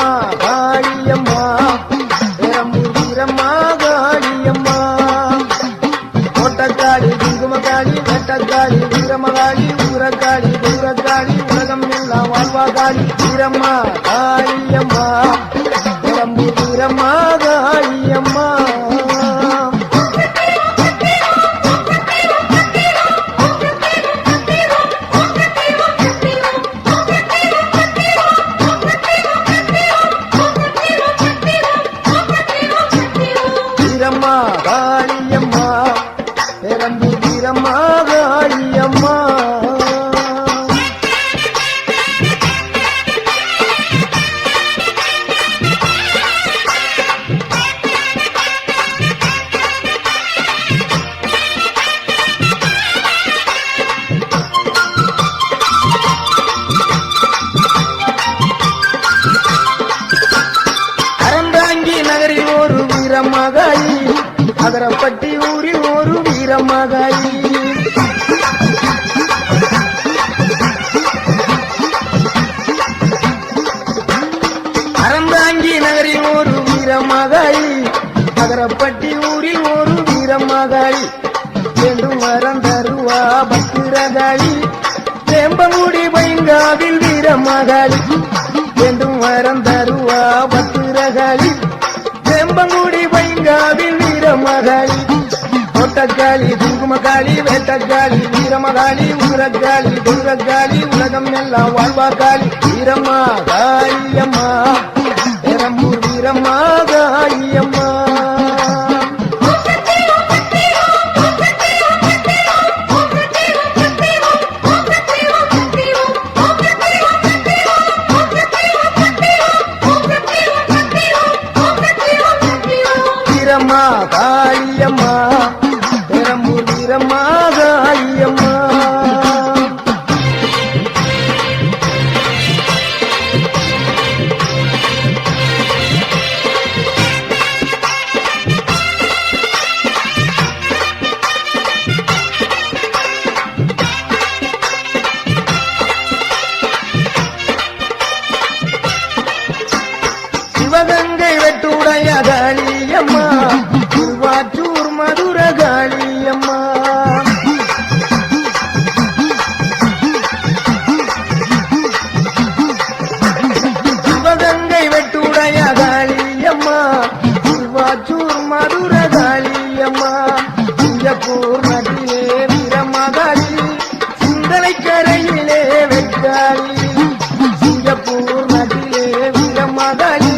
வீரம்மா காளியம்மா பெரம்பூர் வீரம்மா காளியம்மா கோட்டக்காளி குங்குமக்காளி வெட்டக்காளி வீரமகாளி ஊரக்காளி தூரக்காளி உலகம் எல்லாம் வாழ்வாகாளி வீரம்மா காளியம்மா பெரம்பூர் வீரம்மா காளியம்மா வீரம்மா காளியம்மா பெரம்பூர் வீரம்மா காளியம்மா அறந்தாங்கி நகரில் ஒரு வீரமகாளி அதரப்பட்டி ஊரில் ஒரு வீரமகாளி அறந்தாங்கி நகரில் ஒரு வீரமகாளி அதரப்பட்டி ஊரில் ஒரு வீரமகாளி வேண்டும் வரம் தருவா பத்திரகாளி வேம்பங்குடி பைங்காவில் வீரமகாளி வேண்டும் வரம் தருவா பத்திரகாளி வேம்பங்குடி பைங்காவில் வீரமகாளி கோட்டக்காளி குங்குமக்காளி வேட்டக்காளி வீரமகாளி ஊரக்காளி தூரக்காளி உலகம் எல்லாம் வாழ்வாக்காளி வீரம்மா காளியம்மா பெரம்பூர் வீரம்மா காளியம்மா வீரம்மா காளியம்மா பெரம்பூர் வீரம்மா காளியம்மா சிவகங்கை வெட்டுடைய காளியம்மா திருவாற்றூர் மதுர காளியம்மா சிவகங்கை வெட்டுடைய காளியம்மா திருவாற்றூர் மதுர காளியம்மா சிங்கப்பூர் நட்டிலே வீரமகாளி சிந்தனை கரையிலே வெட்டாளி சிங்கப்பூர் நட்டிலே வீரமகாளி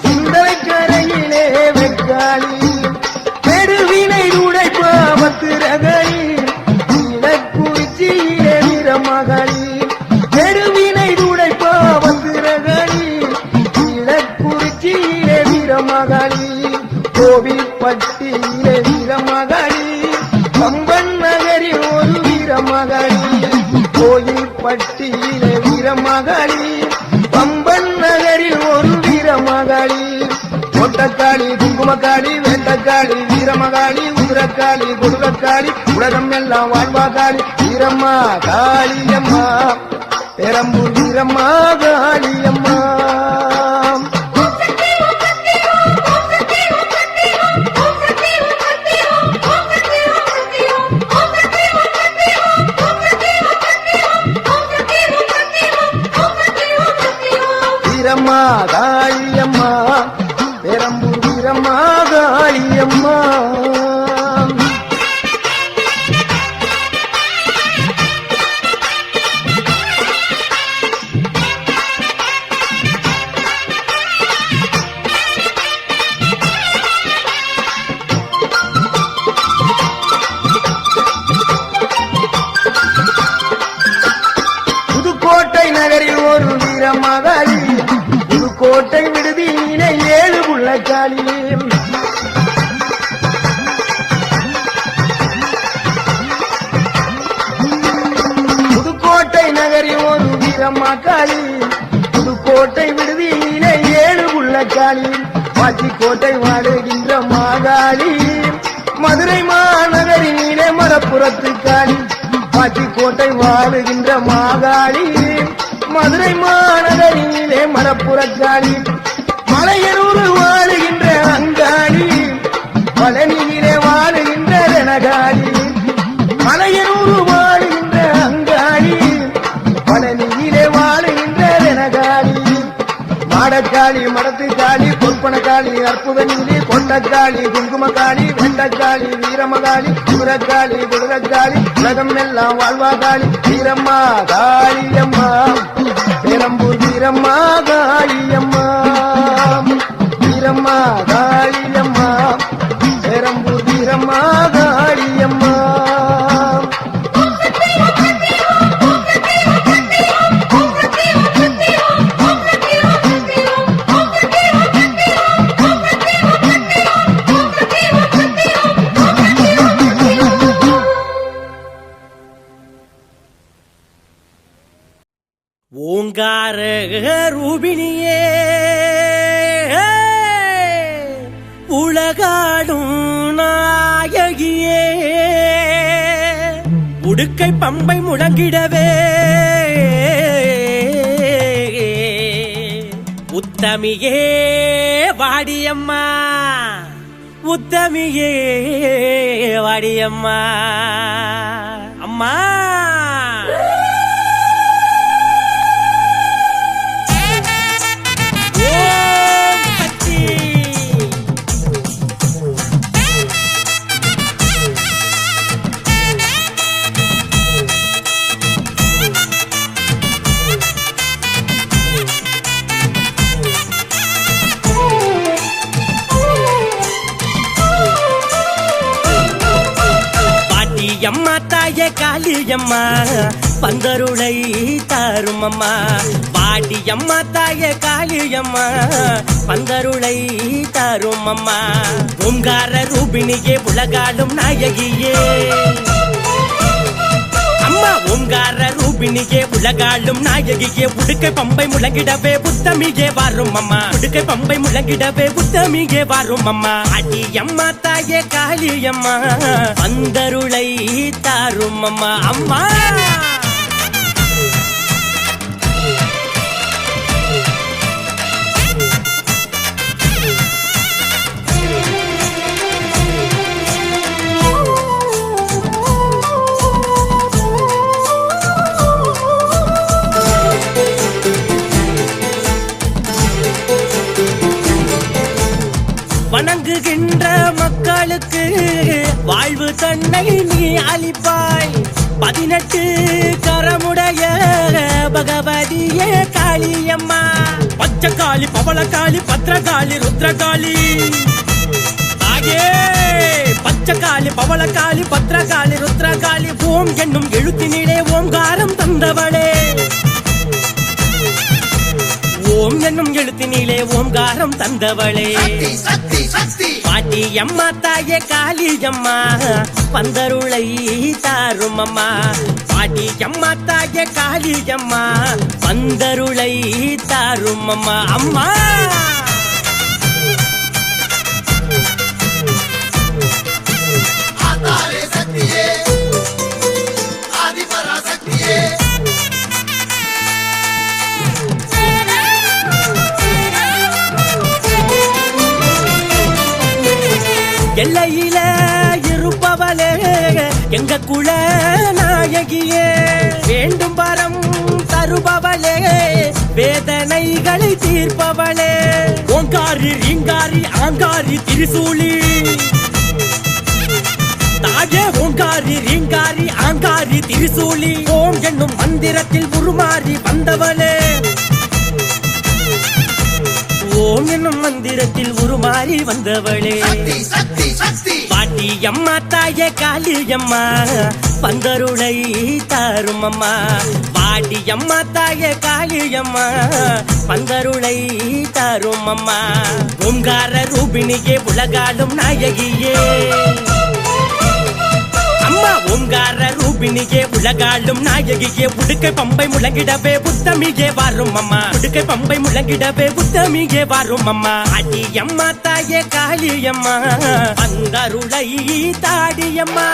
சிந்தனை கரையிலே வெட்டாளி பெருவினை உடைப்பா பத்திரகாளி இலக்குறிச்சியிலே வீரமகாளி பெருவினை உடைப்பா பத்திரகாளி இலக்குறிச்சியிலே வீரமகாளி கோவில்பட்டியிலே வீரமகாளி கம்பன் நகரில் ஒரு வீரமகாளி கோயில்பட்டியிலே வீரமகாளி கம்பன் நகரில் ஒரு வீரமகாளி கோட்டக்காளி குங்குமக்காளி வேட்டக்காளி வீரமகாளி ஊரக்காளி கொடுக்காளி உலகம் எல்லாம் வாழ்வாகாளி வீரம்மா காளியம்மா பெரம்பூர் வீரம்மா காளியம்மா வீரம்மா காளியம்மா பெரம்பூர் வீரம்மா காளியம்மா புதுக்கோட்டை நகரில் ஒரு வீரமகாளி புதுக்கோட்டை விடுதியிலே 7 புள்ளக்காளி புதுக்கோட்டை நகரில் ஒரு வீரமகாளி புதுக்கோட்டை விடுதியிலே 7 புள்ளக்காளி பாச்சிக்கோட்டை வாடுகின்ற மாகாளி மதுரை மாநகரிலே மரப்புறத்து காளி பாச்சிக்கோட்டை வாழுகின்ற மாகாளி மதுரை மாநகரிலே மரப்புறக்காளி மலையனூர் வாழுகின்ற அங்காளி பழனியிலே வாழுகின்ற ரணகாளி மலையனூர் வாழுகின்ற அங்காளி பழனியிலே வாழுகின்ற ரணகாளி மாடக்காளி மடத்துக்காளி பொற்பனக்காளி அற்புதனிலே கொண்டக்காளி குங்குமக்காளி வெண்டக்காளி வீரமகாளி குதிரக்காளி குதிரக்காளி உலகம் எல்லாம் வாழ்வாகாளி வீரம்மா காளியம்மா பெரம்பூர் வீரம்மா காளியம்மா வீரம்மா காளியம்மா பெரம்பூர் வீரம்மா காளியம்மா ஓங்கார ரூபிணியே உலகாடும் நாயகியே உடுக்கை பம்பை முழங்கிடவே உத்தமியே வாடியம்மா உத்தமியே வாடியம்மா அம்மா அம்மா தாயே காளியம்மா பந்தருளை தாரும் அம்மா வாடி அம்மா தாயே காளியம்மா பந்தருளை தாரும் அம்மா ஓங்கார ரூபிணியே உலகாடும் நாயகியே அம்மா ஓங்கார ரூபிணியே உலகாடும் நாயகியே உடுக்கை பம்பை முழங்கிடவே புத்தமியே வாரும் அம்மா உடுக்கை பம்பை முழங்கிடவே புத்தமியே வாரும் அம்மா அடி அம்மா தாயே காளியம்மா பந்தருளை தாரும் அம்மா அம்மா வணங்குகின்ற மக்களுக்கு வாழ்வு தன்னை நீ அளிப்பாய் 18 கரமுடைய பகவதியே காளியம்மா பச்சைக்காளி பவளக்காளி பத்ரகாளி ருத்ரகாளி ஆயே பச்சைக்காளி பவளக்காளி பத்ரகாளி ருத்ரகாளி ஓம் என்னும் எழுத்தினிலே ஓங்காரம் தந்தவளே ஓம் என்னும் எழுத்தினிலே ஓங்காரம் தந்தவளே பாட்டி அம்மா தாயே காளியம்மா பந்தருளை தாரும் அம்மா பாட்டி அம்மா தாயே காளியம்மா பந்தருளை தாரும் அம்மா அம்மா எல்லையில இருப்பவளே எங்க குல நாயகியே வேண்டும் வரம் தருபவளே வேதனைகளை தீர்ப்பவளே ஓங்காரி ரீங்காரி ஆங்காரி திரிசூலி தாயே ஓங்காரி ரீங்காரி ஆங்காரி திரிசூலி ஓம் என்னும் மந்திரத்தில் உருமாறி வந்தவளே ஓம் என்னும் மந்திரத்தில் உருமாறி வந்தவளே பாட்டி அம்மா தாயே காளியம்மா பந்தருளை தாரும் அம்மா பாட்டி அம்மா தாயே காளியம்மா பந்தருளை தாரும் அம்மா ஓங்கார ரூபிணியே உலகாடும் நாயகியே அம்மா ஓங்கார ரூபிணியே உலகாடும் நாயகியே உடுக்கை பம்பை முழங்கிடவே புத்தமியே வாரும் அம்மா உடுக்கை பம்பை முழங்கிடவே புத்தமியே வாரும் அம்மா அடி அம்மா தாயே காளியம்மா பந்தருளை தாடியம்மா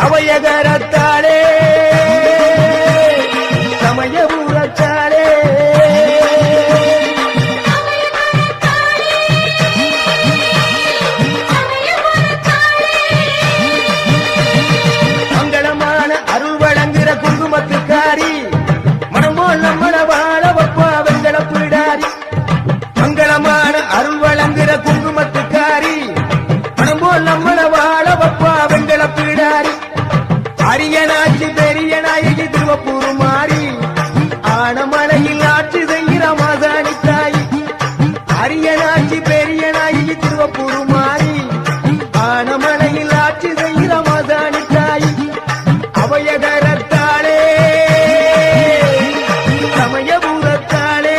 அவையகரத்தாலே சமயபுரத்தாலே மங்களமான அருள் வழங்குகிற குங்குமத்துக்காரி மனமோல் நம்மள வாழ வப்பா வெங்கல பிடாரி மங்களமான அருள் வழங்குகிற குங்குமத்துக்காரி மனமோல் நம்மள வாழ வப்பா வெங்கல பிடாரி அரியனாட்சி பெரிய நாயகி திருவப்பூர் மாறி ஆனமலையில் ஆட்சி செய்கிற மாசாணி தாய் அரியனாட்சி பெரிய நாயகி திருவப்பூர் மாறி ஆனமலையில் ஆட்சி செய்கிற மாசாணி தாய் அவையகரத்தாலே சமயபுரத்தாலே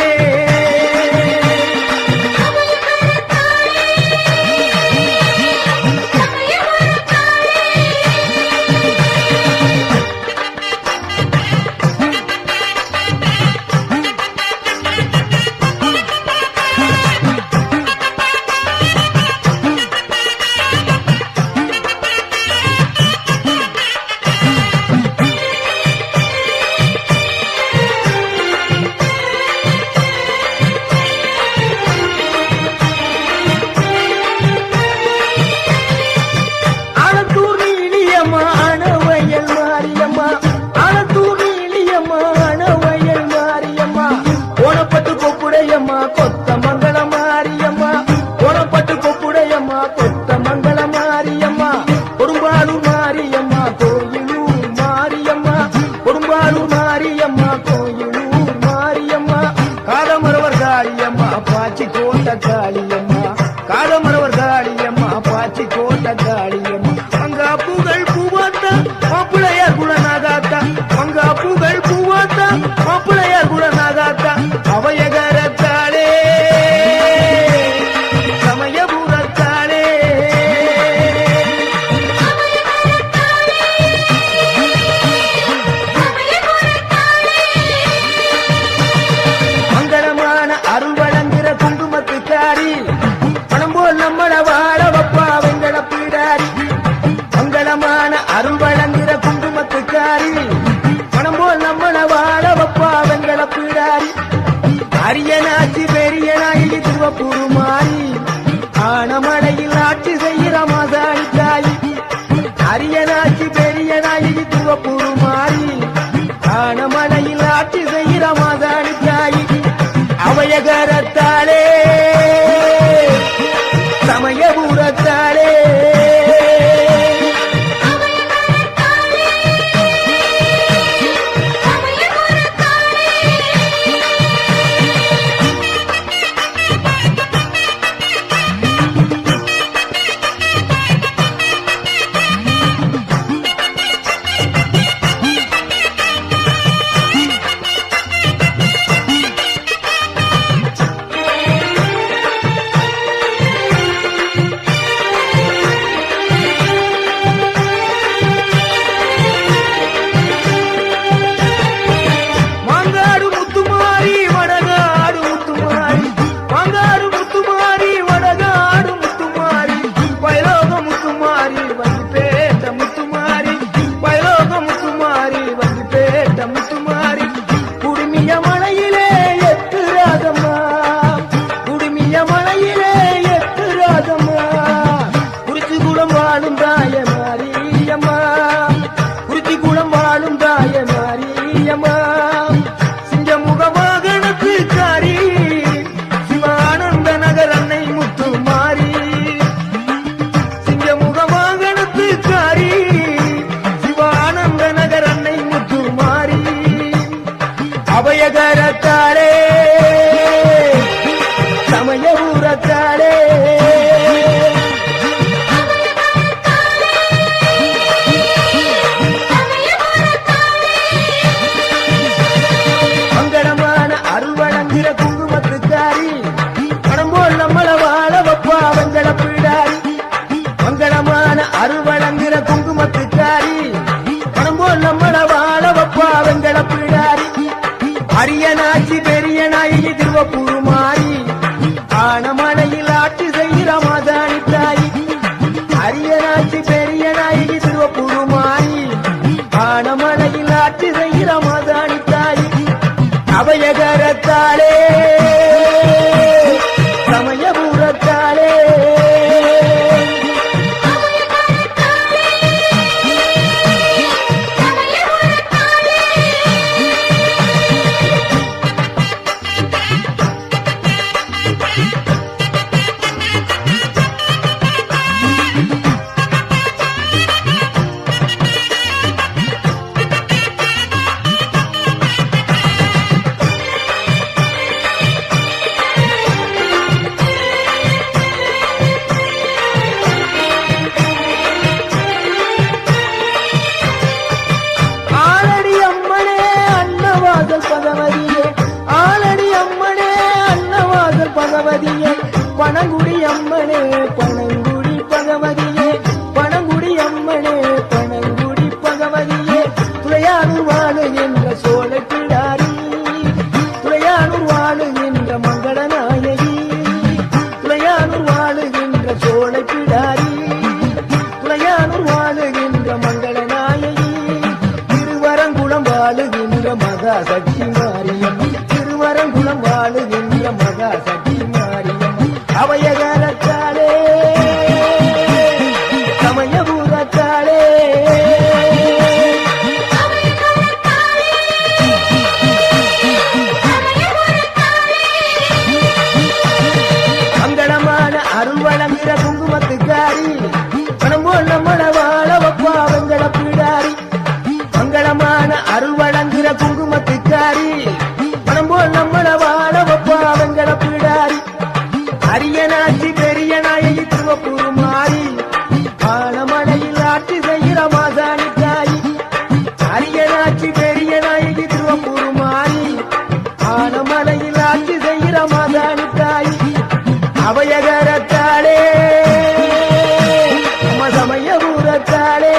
கொத்த மங்கள மாரியம்மா கோணப்பட்டு கொப்புடையம்மா கொத்த மங்கள மாரியம்மா கொடும்பாலூர் மாரியம்மா கோயிலூர் மாரியம்மா கொடும்பாலூர் மாரியம்மா கோயிலூர் மாரியம்மா காலமரவர் காளியம்மா பாச்சி கோட்ட காளியம்மா காலமரவர் காளியம்மா பாச்சி கோட்ட காளியம்மா மங்கா பூகள் பூவாத்தா மாப்பிளையார் குணநாகாத்தா மங்கா பூகள் பூவாத்தா மாப்பிளையார் குணநாகாத்தா அவையகரத்தாலே சமயபுரத்தாலே மங்களமான அருள் வழங்குகிற குங்குமத்துக்காரி பணம் போல் நம்மள வாழ வப்பா வெங்கல பிடாரி மங்களமான அருள் வழங்குகிற குங்குமத்துக்காரி பணம் போல் நம்மள வாழ வப்பா வெங்கல பிடாரி அரியனாட்சி பெரிய நாயகி திருவப்பூர் மாறி ஆனமலையில் ஆட்சி செய்கிற மாசாணி தாய் அரியனாட்சி பெரிய நாயகி திருவப்பூர் மாறி ஆனமலையில் ஆட்சி செய்கிற மாசாணி தாய் அவையகரத்தாலே சமயபுரத்தாலே அபயகரத்தாலே சமயபுரத்தாலே பகவதியே பனங்குடி அம்மனே பனங்குடி பகவதியே பனங்குடி அம்மனே பனங்குடி பகவதியே துளையானூர் வாழுகின்ற சோழ பிடாரி துளையானூர் வாழுகின்ற மங்களநாயகி துளையானூர் வாழுகின்ற சோழ பிடாரி துளையானூர் வாழுகின்ற மங்களநாயகி திருவரங்குளம் வாழுகின்ற மகா சக்தி மாரியம் திருவரங்குளம் வாழுகின்ற மகா சக்தி அபயகரத்தாலே சமயபுரத்தாலே மங்களமான அருள் வழங்குகிற குங்குமத்துக்காரி பணம் போல் நம்மள வாழ வப்பா வெங்கட பிடாரி மங்களமான அருள் வழங்குகிற குங்குமத்துக்காரி பணம் போல் நம்மள வாழ வப்பா வெங்கட பிடாரி அரியனாட்சி பெரிய நாயகி திருவப்பூர் மாறி ஆனமலையில் ஆட்சி செய்கிற மாசாணி தாயி அரியனாட்சி பெரிய நாயகி திருவப்பூர் மாறி ஆனமலையில் ஆட்சி செய்கிற மாசாணி தாயி அபயகரத்தாலே சமயபுரத்தாலே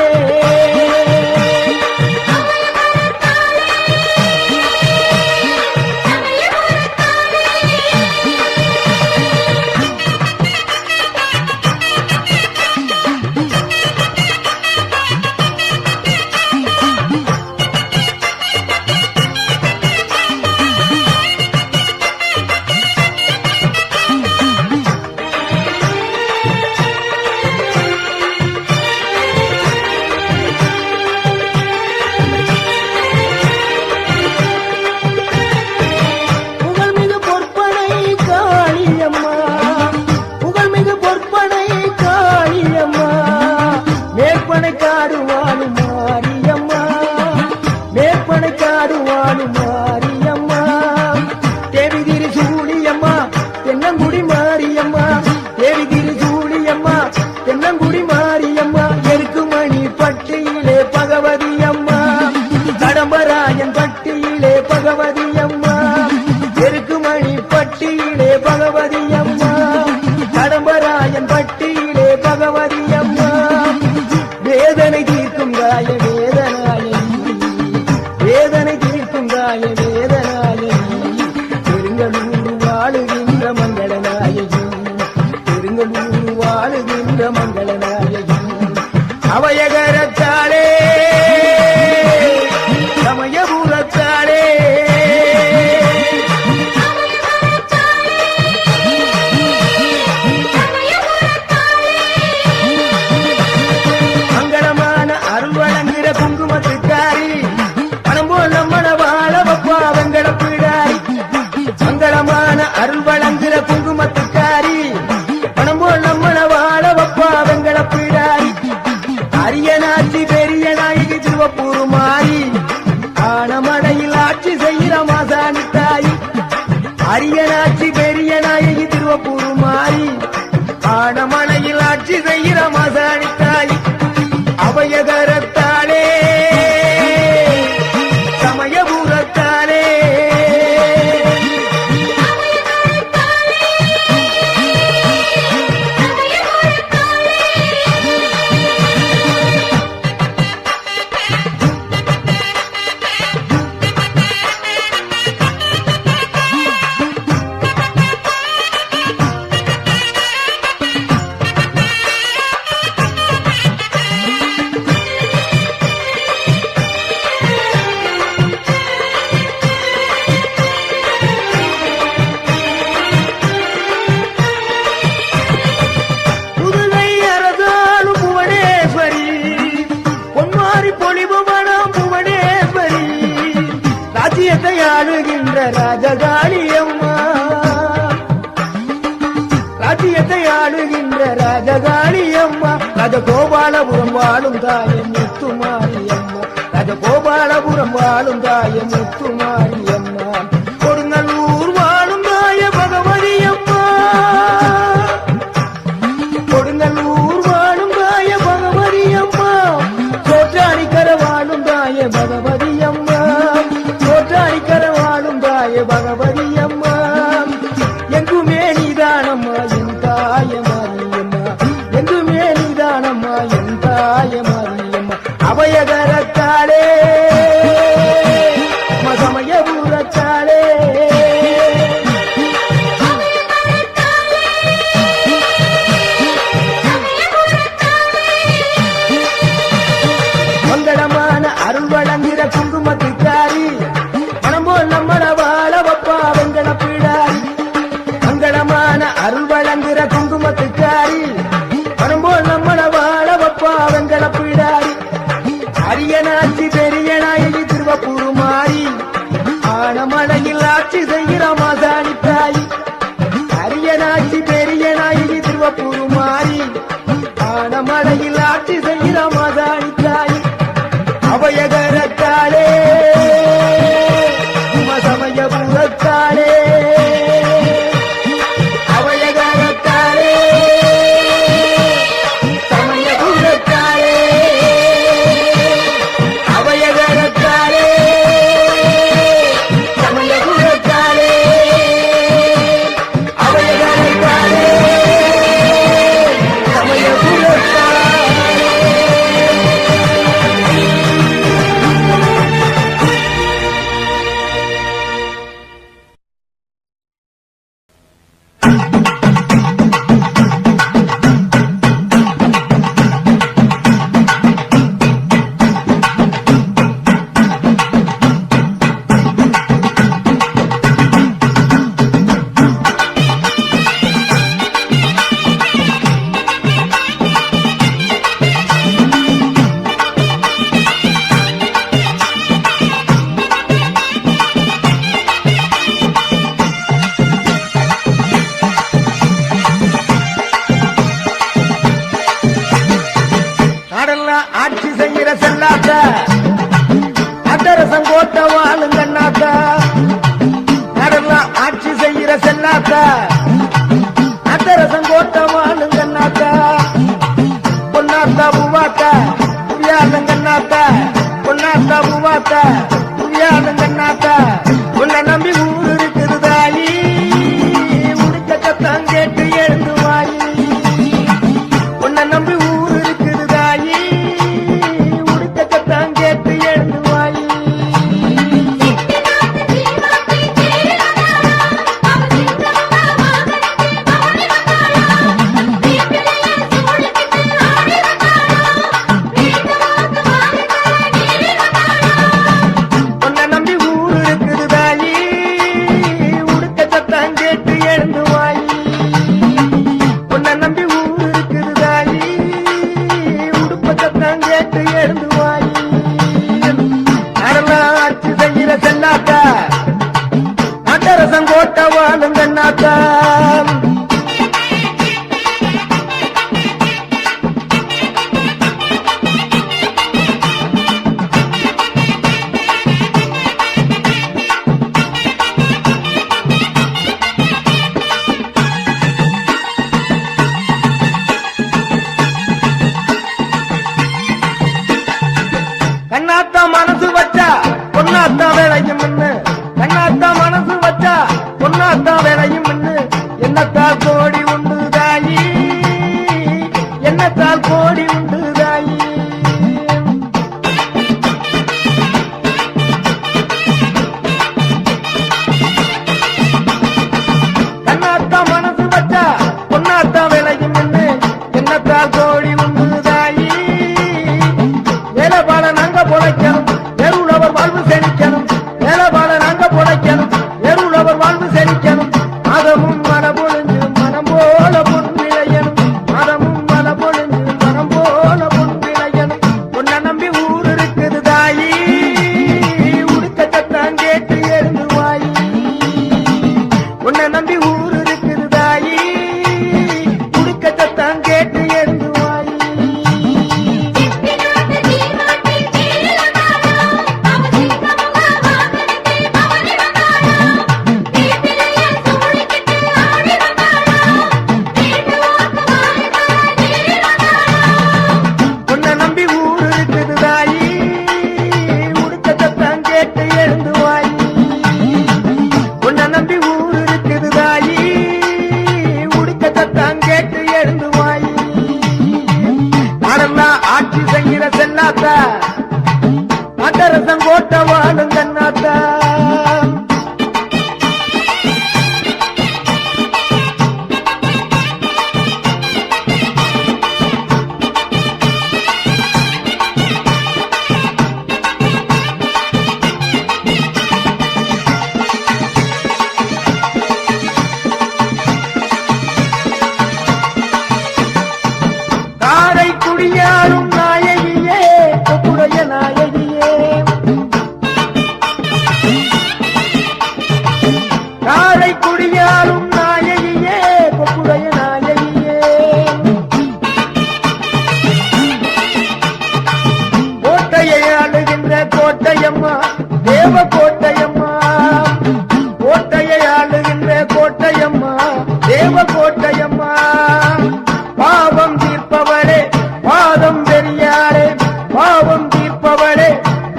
பகவதி அம்மா எருக்குமணி பட்டியிலே பகவதி அம்மா கடம்பராயன் பட்டியிலே பகவதி அம்மா வேதனை தீர்க்கும் காய வேதனாயி வேதனை தீர்க்கும் காய வேதனாயி பெருங்கலூர் வாழுகின்ற மங்களநாயகி பெருங்கலூர் வாழுகின்ற மங்களநாயகி அபயகரத்தாலே சமயபுரத்தாலே மங்களமான அருள் வழங்குகிற குங்குமத்துக்காரி பணம் போல் நம்மள வாழ வப்பா வெங்கட பிடாரி மங்களமான அருள் வழங்குகிற குங்குமத்துக்காரி பணம் போல் நம்மள வாழ வப்பா வெங்கட பிடாரி அரியனாட்சி பெரிய நாயகி திருவப்பூர் மாறி ஆனமலையில் ஆட்சி செய்கிற மாசாணி தாயி அரியனாட்சி பெரிய நாயகி திருவப்பூர் மாறி ஆனமலையில் ஆட்சி செய்கிற மாசாணி தாயி அபயகரத்தாலே சமயபுரத்தாலே ராஜகாளி அம்மா, ராஜ்யத்தை ஆளுகின்ற ராஜகாளி அம்மா, ராஜகோபாலபுரம் வாழும் தாய முத்துமாரி அம்மா, ராஜகோபாலபுரம் வாழும் தாய முத்துமாரி அம்மா, கொடுங்கல்லூர் வாழும் தாய பகவதி அம்மா, கொடுங்கல்லூர் வாழும் தாய பகவதி அம்மா, சோற்றாணிக்கர வாழும் தாய பகவதி அம்மா, சோற்றாணிக்கர வாழும் தாய பகவதி அம்மா, எங்குமே நீதானம்மா என் தாய மாரியம்மா, எங்குமே நீதானம்மா என் தாய மாரியம்மா, அபயகரத்தாளே சமயபுரத்தாளே மங்களமான அருள் வழங்குகிற குங்குமத்துக்காரி, மனம் போல் நம்மள வாழ வப்பா வெங்கட பிடாரி, மங்களமான அருள் வழங்குகிற குங்குமத்துக்காரி, மனம் போல் நம்மள வாழ வப்பா வெங்கட பிடாரி, அரியனாட்சி பெரிய நாயகி திருவப்பூர் மாறி, ஆனமலையில் ஆட்சி செய்கிற மாசாணி தாய், அரியனாட்சி பெரிய நாயகி திருவப்பூர் மாறி, ஆனமலையில் ஆட்சி செய்கிற மாசாணி தாய், அபயகரத்தாளே சமயபுரத்தாளே, அபயகரத்தாளே சமயபுரத்தாளே, அபயகரத்தாளே சமயபுரத்தாளே, அபயகரத்தாளே சமயபுரத்தாளே. நாடெல்லாம் ஆட்சி செய்கிற செல்லாத்தா, அட்டரசம் கோட்ட வாழுங்கண்ணாத்தா, நாடெல்லாம் ஆட்சி செய்கிற செல்லாத்தா, அட்டரசம் கோட்ட வாழுங்கண்ணாத்தா, பொன்னாத்தா பூவாத்தா புவியாளுங்கண்ணாத்தா, பொன்னாத்தா பூவாத்தா புவியாளுங்கண்ணாத்தா, உன்னை நம்பி ஊர் இருக்குது தாயி, உடுக்கத்தான் கேட்டு எழுந்து வாயி, உன்னை நம்பி ஊர் இருக்குது தாயி, உடுக்கத்தான் கேட்டு எழுந்து வாயி, உன்னை நம்பி ஊர் இருக்குது தாயி, உடுக்கத்தான் கேட்டு எழுந்து வாயி, உன்னை நம்பி ஊர் இருக்குது தாயி, உடுப்பத்தான் கேட்டு எழுந்து வாயி, நாடெல்லாம் ஆட்சி செய்கிற செல்லாத்தா, அட்டரசம் கோட்ட வாழுங்கண்ணாத்தா, கண்ணாத்தா மனசு வச்சா பொன்னாத்தா வேலையும் முன்னு, கண்ணாத்தா மனசு வச்சா பொன்னாத்தா வேலையும் முன்னு, என்னத்தால் கோடி உண்டு தாயி, என்னத்தால் கோடி உண்டு தாயி, கண்ணாத்தா மனசு வச்சா பொன்னாத்தா வேலையும் முன்னு, என்னத்தால் கோடி உண்டு தாயி, வேலைப்பாட நாங்க பொழைக்கணும், வேறுள்ளவர் வாழ்வு செழிக்கணும், வேலைப்பாட நாங்க பொழைக்கணும், வேறுள்ளவர் வாழ்வு செழிக்கணும், மாதமும் மன பொழிஞ்சு மனம் போல பொன் விளையணும், மாதமும் மன பொழிஞ்சு மனம் போல பொன் விளையணும், உன்னை நம்பி ஊர் இருக்குது தாயி, உடுக்கத்தான் கேட்டு எழுந்து வாயி, நாட்டரசம் கோட்ட வாழும் கண்ணாத்தா குடியாளும் நாயகியே கொப்புடைய நாயகியே காரை குடியாளும் நாயகியே கொப்புடைய நாயகியே கோட்டையை ஆளுகின்ற கோட்டையம்மா தேவ கோட்டையம்மா கோட்டையை ஆளுகின்ற கோட்டையம்மா தேவ கோட்டையம்மா பாவம் தீர்ப்பவளே பாதம் பெரியாரே பாவம் தீர்ப்பவளே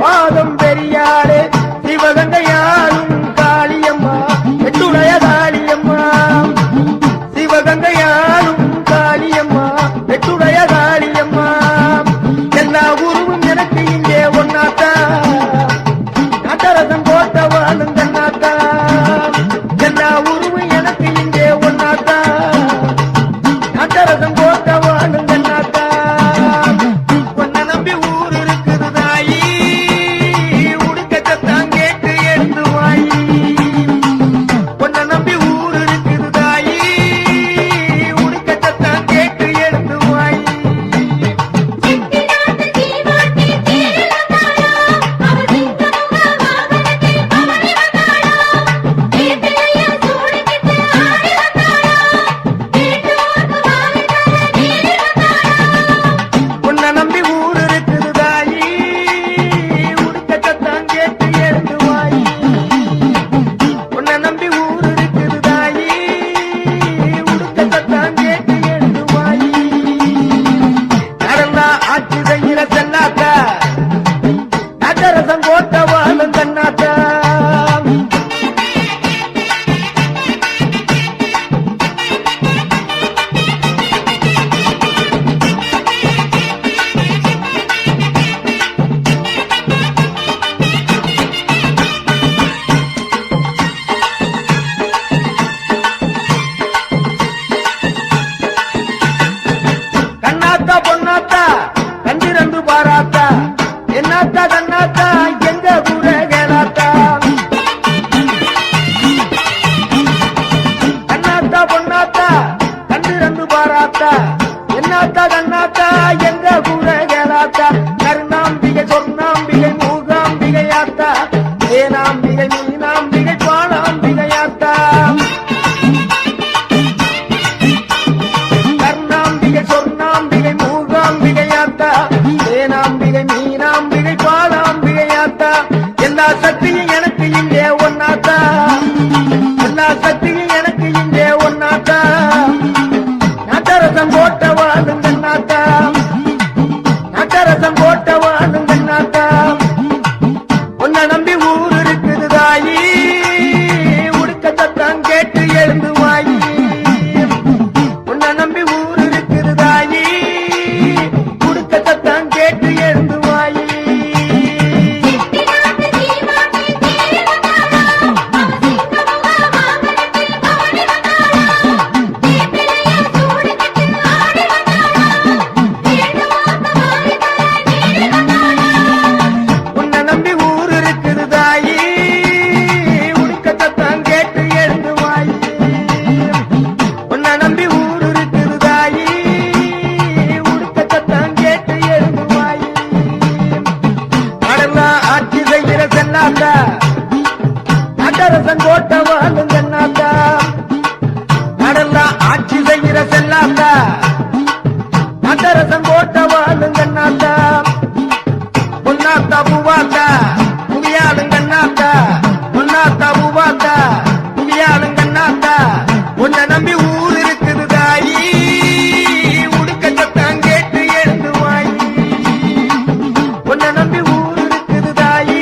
பாதம் பெரியாரே சிவகங்கையாளும் காளியம்மா பெற்றுடைய காளியம்மா சிவகங்கையாளும் காளியம்மா பெற்றுடைய காளியம்மா எல்லா உருவும் எனக்கு இங்கே ஒன்னாத்தா நாட்டரசம் கோட்ட வாழும் கண்ணாத்தா எல்லா உருவும் எனக்கு இங்கே ஒன்னாத்தா நாட்டரசம் கோட்ட வாழும் கண்ணாத்தா உன்னை நம்பி ஊர் இருக்குது தாயி உடுக்கத்தான் கேட்டு எடுத்து வாயி உன்னை நம்பி ஊர் இருக்குது தாயி உடுக்கத்தான் கேட்டு எடுத்து வாயி உன்னை நம்பி ஊர் இருக்குது தாயி உடுக்கத்தான் கேட்டு எடுத்து வாயி உன்னை நம்பி ஊர் இருக்குது தாயி உடுக்கத்தான் கேட்டு எடுத்து வாயி நடந்தா ஆட்சி செய்கிற செல்லாத்தா நாட்டரசம் கோட்ட வாழும் கண்ணாத்தா கண்ணாத்தா பொன்னாத்தா கண்டிரந்து பாராத்தா என்னாத்தா கண்ணாத்தா எங்க கூட கேளாத்தா கண்ணாத்தா பொன்னாத்தா கண்டிரந்து பாராத்தா என்னாத்தா கண்ணாத்தா எங்க கூட கேளாத்தா கருணாம்பிகை சொர்ணாம்பிகை மூகாம்பிகையாத்தா ஏனாம்பிகை மீனாம்பிகை பாலாம்பிகையாத்தா கர்ணாம்பிகை சொர்ணாம்பிகை மூகாம்பிகையாத்தா ஏனாம்பிகை மீனாம்பிகை பாலாம்பிகையாத்தா எல்லா சக்தியும் எனக்கு இங்கே ஒன்னாத்தா எல்லா சக்தியும் எனக்கு இங்கே ஒன்னாத்தா நாட்டரசம் கோட்ட வாழும் கண்ணாத்தா நாட்டரசம் கோட்ட வாழும் கண்ணாத்தா உன்னை நம்பி ஊர் இருக்குது தாயி உடுக்கத்தான் கேட்டு எழுந்து வாயி உன்னை நம்பி ஊர் இருக்குது தாயி உடுக்கத்தான் கேட்டு எழுந்து வாயி உன்னை நம்பி ஊர் இருக்குது தாயி உடுக்கத்தான் கேட்டு எழுந்து வாயி உன்னை நம்பி ஊர் இருக்குது தாயி உடுக்கத்தான் கேட்டு எழுந்து வாயி நடந்தா ஆட்சி செய்கிற செல்லாத்தா நாட்டரசம் கோட்ட வாழும் கண்ணாத்தா நடந்தா ஆட்சி செய்கிற செல்லாத்தா நாட்டரசம் கோட்ட வாழும் கண்ணாத்தா பொன்னாத்தா பூவாத்தா முடியாளும் கண்ணாத்தா பொன்னாத்தா பூவாத்தா முடியாளும் கண்ணாத்தா உன்னை நம்பி ஊர் இருக்குது தாயி உடுக்கத்தான் கேட்டு எழுந்து வாயி உன்னை நம்பி ஊர் இருக்குது தாயி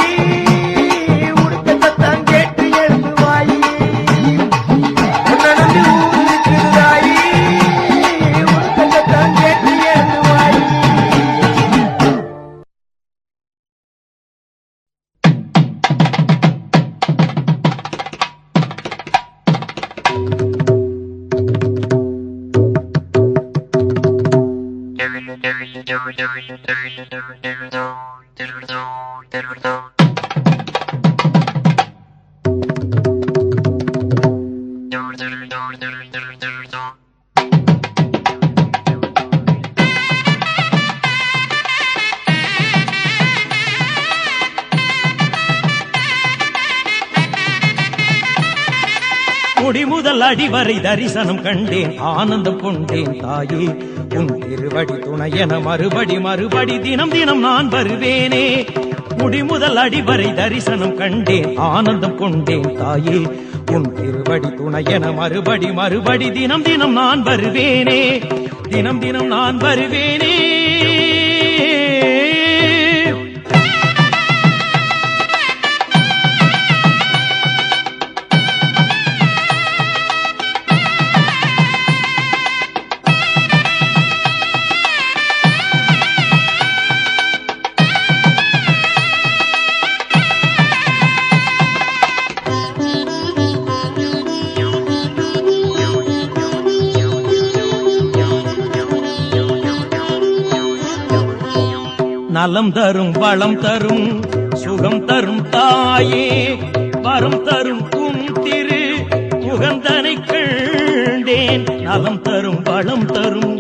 உடுக்கத்தான் கேட்டு எழுந்து வாயி உன்னை நம்பி ஊர் இருக்குது தாயி உடுக்கத்தான் கேட்டு எழுந்து வாயி முடிமுதல் அடிவரை தரிசனம் கண்டேன் ஆனந்தம் கொண்டேன் தாயே உன் திருவடி துணையென மறுபடி தினம் தினம் நான் வருவேனே. முடிமுதல் அடிவரை தரிசனம் கண்டேன் ஆனந்தம் கொண்டேன் தாயே உன் திருவடி துணையென மறுபடி தினம் தினம் நான் வருவேனே. தினம் தினம் நான் வருவேனே. நலம் தரும் வளம் தரும் சுகம் தரும் தாயே வரம் தரும் உன் திரு முகந்தனை கண்டேன். நலம் தரும் வளம் தரும்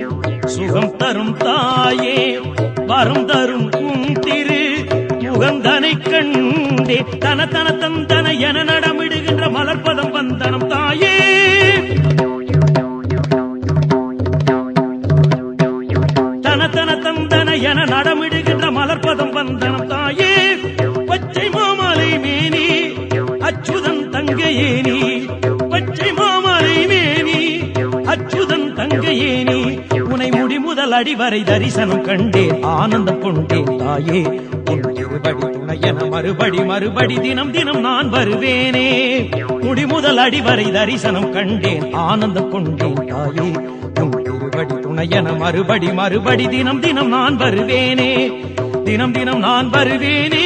சுகம் தரும் தாயே வரம் தரும் உன் திரு முகந்தனை கண்டேன். தன தன தந்தன என நடமிடுகின்ற மலர்பதம் வந்தனம் தாயே. தன தன தந்தன என நடமிடுகின்ற மலர்பதம் வந்தனம் தாயே. பச்சை மாமலை மேனி அச்சுதன் தங்கையேனி பச்சை மாமலை மேனி அச்சுதன் தங்கையேனி உனை முடிமுதல் அடிவரை தரிசனம் கண்டேன் ஆனந்தம் கொண்டேன் தாயே உன் திருவடி துணையென மறுபடி தினம் தினம் நான் வருவேனே. முடிமுதல் அடிவரை தரிசனம் கண்டேன் ஆனந்தம் கொண்டேன் தாயே உன் திருவடி துணையென மறுபடி தினம் தினம் நான் வருவேனே. தினம் தினம் நான் வருவேனே.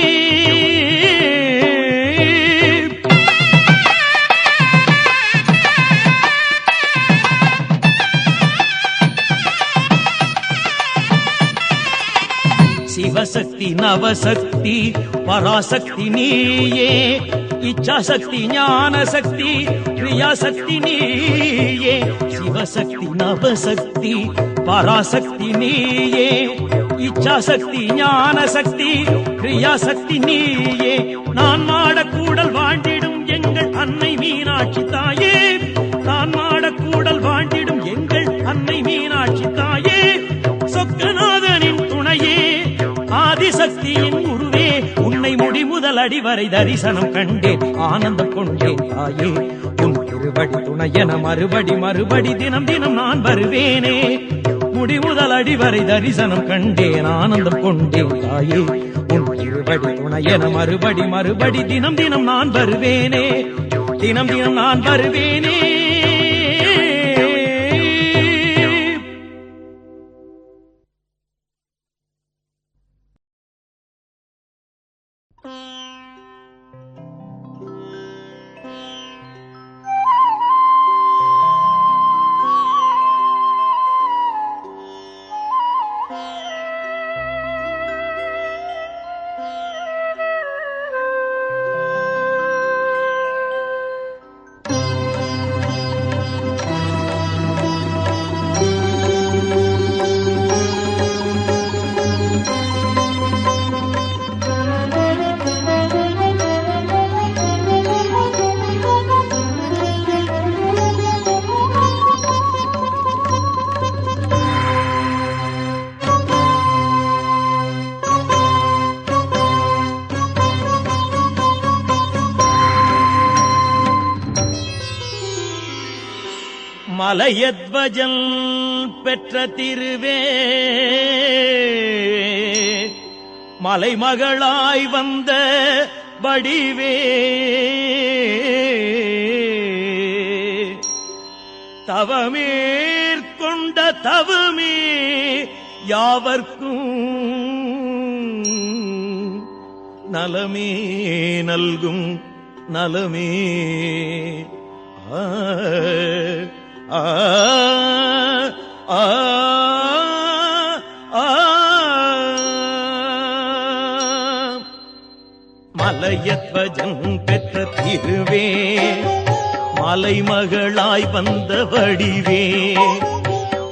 சிவசக்தி நவசக்தி பராசக்தி நீயே இச்சாசக்தி ஞானசக்தி கிரியாசக்தி நீயே. சிவசக்தி நவசக்தி பராசக்தி நீயே இச்சாசக்தி ஞானசக்தி கிரியாசக்தி நீயே. நான் மாடக்கூடல் வாழ்ந்திடும் எங்கள் அன்னை மீனாட்சி தாயே. நான் மாடக்கூடல் வாழ்ந்திடும் எங்கள் அன்னை மீனாட்சி தாயே. சொக்கநாதனின் துணையே ஆதிசக்தியின் குருவே உன்னை முடிமுதல் அடிவரை தரிசனம் கண்டேன் ஆனந்தம் கொண்டேன் தாயே உன் திருவடி துணையென மறுபடி தினம் தினம் நான் வருவேனே. முடிமுதல் அடிவரை தரிசனம் கண்டேன் ஆனந்தம் கொண்டேன் தாயே உன் திருவடி துணையென மறுபடி தினம் தினம் நான் வருவேனே. தினம் தினம் நான் வருவேனே. மலையத்வஜல் பெற்ற திருவே மலைமகளாய் வந்த வடிவே தவமேற்கொண்ட தவமே யாவர்க்கும் நலமே நல்கும் நலமே. ஆ ஆ ஆ மலையத்வஜன் பெற்ற திருவே மலைமகளாய் வந்த வடிவே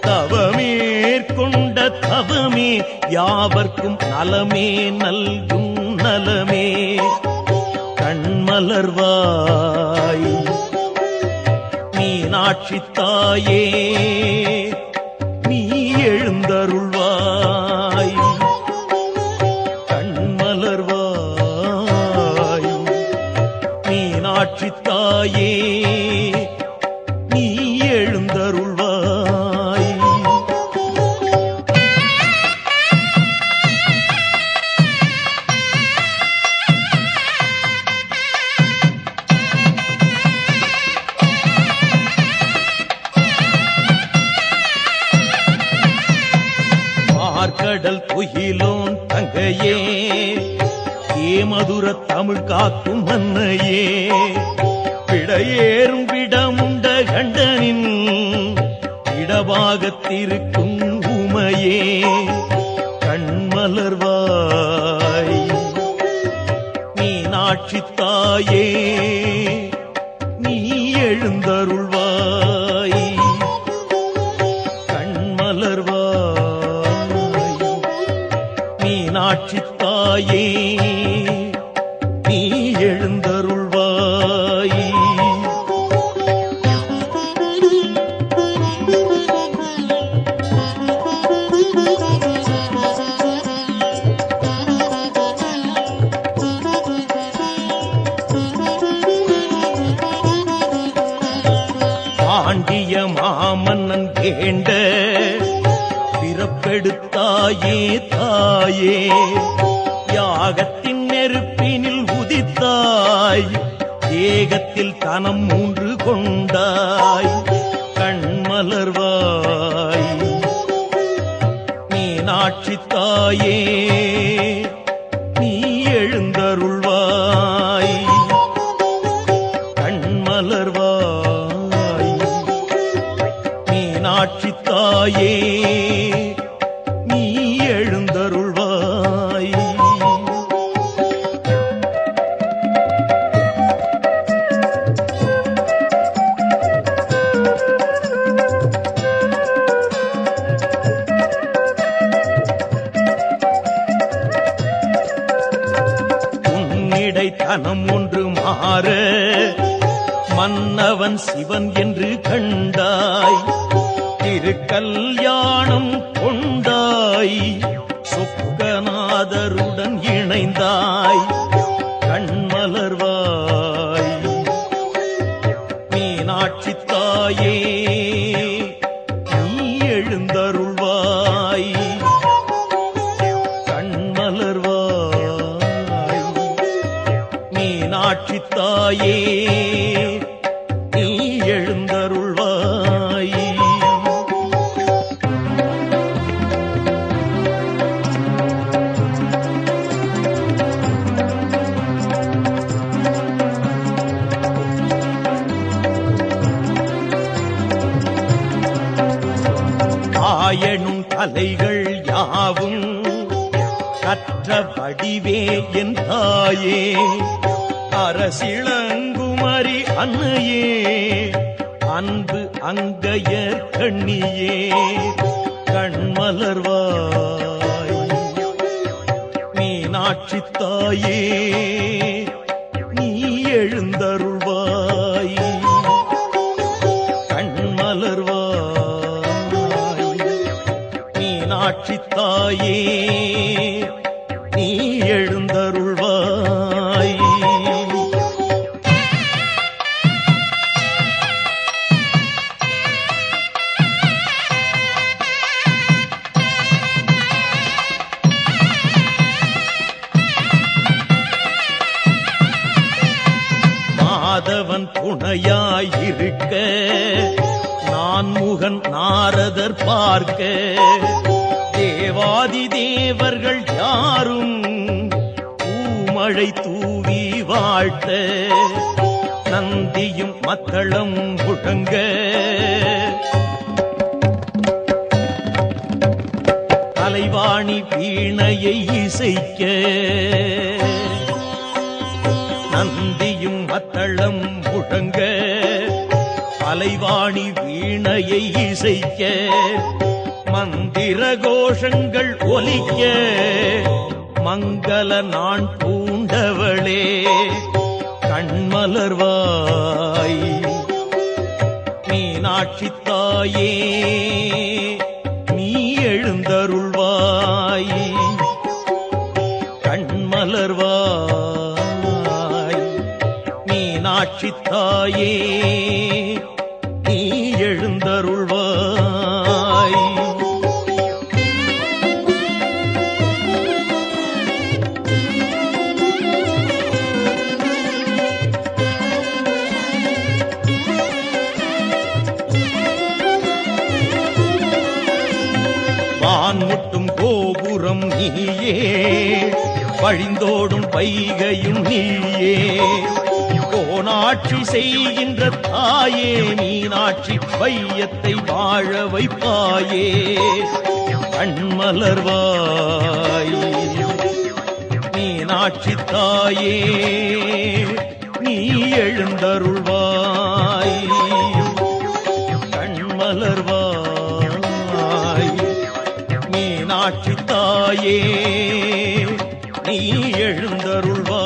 தவமேற்கொண்ட தவமே யாவர்க்கும் நலமே நல்கும் நலமே கண்மலர்வாய் மீனாட்சி தாயே நீ எழுந்தருள்வாய் கண்மலர்வாய் மீனாட்சி தாயே நீ எழுந்தருள்வாய் கடல் துயிலோன் தங்கையே ஏமதுர தமிழ் காக்கும் மன்னையே விடையேறும் விடமுண்ட கண்டனின் இடபாகத்திருக்கும் உமையே கண்மலர்வாய் மீனாட்சி தாயே நீ எழுந்தருள்வாய் கண்மலர்வாய் மீனாட்சி தாயே நீ எழுந்தருள்வாய் பாண்டிய மாமன்னன் கேண்ட பிறப்பெடுத்தாயே தாயே யாகத்தின் நெருப்பினில் உதித்தாய் ஏகத்தில் தனம் 3 கொண்டாய் கண்மலர்வாய் மீனாட்சி தாயே நீ எழுந்தருள்வாய் கண்மலர்வாய் மீனாட்சி தாயே நீ எழுந்தருள்வாய் உன்னிடை தனம் 1 மாற மன்னவன் சிவன் என்று கண்டாய் திருக்கல்யாணம் கொண்டாய் சொக்கநாதருடன் இணைந்தாய் கண்மலர்வாய் மீனாட்சி தாயே நீ எழுந்தருள்வாய் கண்மலர்வாய் மீனாட்சி தாயே நீ எழுந்தருள்வாய் ஆயனும் கலைகள் யாவும் கற்ற வடிவே என் தாயே அரசிளங்குமரி அன்னையே அன்பு அங்கையர் கண்ணியே கண்மலர்வாய் மீனாட்சி தாயே நீ எழுந்தருள்வாய் கண்மலர்வாய் மீனாட்சி தாயே நீ எழுந்தருள்வாய் மாதவன் துணையாயிருக்க நான் முகன் நாரதர் பார்க்க தேவாதி தேவர்கள் யாரும் பூமழை தூவி வாழ்த்த நந்தியும் மத்தளம் முழங்க கலைவாணி வீணையை இசைக்க கலைவாணி வீணையை இசைக்க மந்திர கோஷங்கள் ஒலிக்க மங்கள நான் பூண்டவளே கண்மலர்வாய் மீனாட்சி தாயே நீ எழுந்தருள்வாய் கண்மலர்வாய் மீனாட்சி தாயே நீ எழுந்தருள்வாய் வான்முட்டும் கோபுரம் நீயே வழிந்தோடும் வைகையும் நீயே கோனாட்சி செய்கின்ற தாயே மீனாட்சி வையத்தை வாழ வைப்பாயே கண்மலர்வாய் மீனாட்சி தாயே நீ எழுந்தருள்வாய் கண்மலர்வாய் மீனாட்சி தாயே நீ எழுந்தருள்வாய்